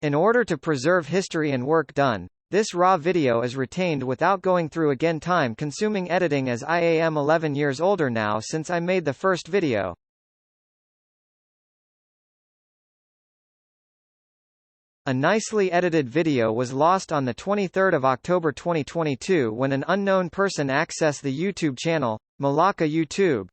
In order to preserve history and work done, this raw video is retained without going through again time-consuming editing, as I am 11 years older now since I made the first video. A nicely edited video was lost on 23 October 2022 when an unknown person accessed the YouTube channel, Melaka YouTube,